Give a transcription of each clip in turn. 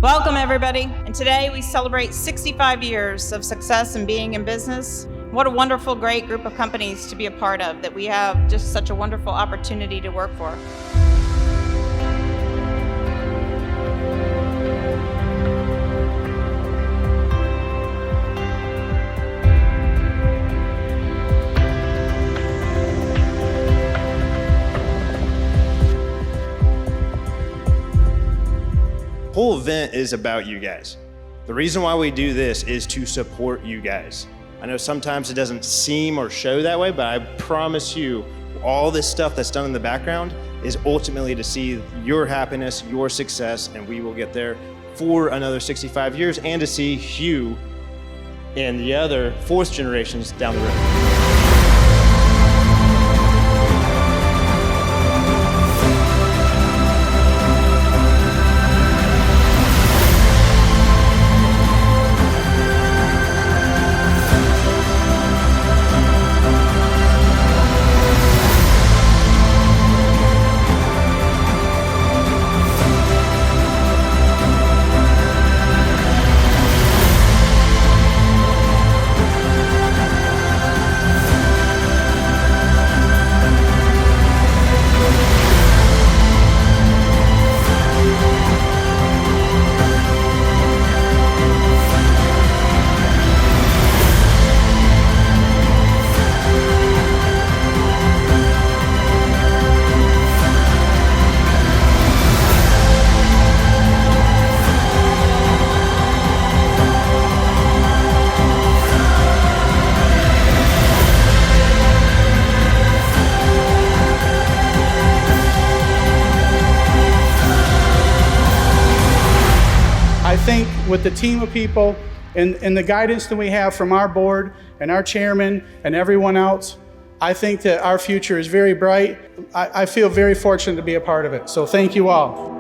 Welcome, everybody. And today we celebrate 65 years of success in being in business. What a wonderful, great group of companies to be a part of that we have just such a wonderful opportunity to work for. The whole event is about you guys. The reason why we do this is to support you guys. I know sometimes it doesn't seem or show that way, but I promise you, all this stuff that's done in the background is ultimately to see your happiness, your success, and we will get there for another 65 years and to see Hugh and the other fourth generations down the road. I think with the team of people and the guidance that we have from our board and our chairman and everyone else, I think that our future is very bright. I feel very fortunate to be a part of it. So thank you all.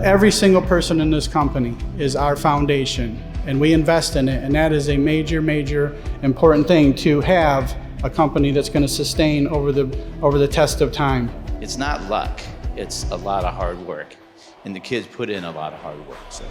Every single person in this company is our foundation, and we invest in it, and that is a major, major important thing to have a company that's going to sustain over the test of time. It's not luck, it's a lot of hard work, and the kids put in a lot of hard work. So.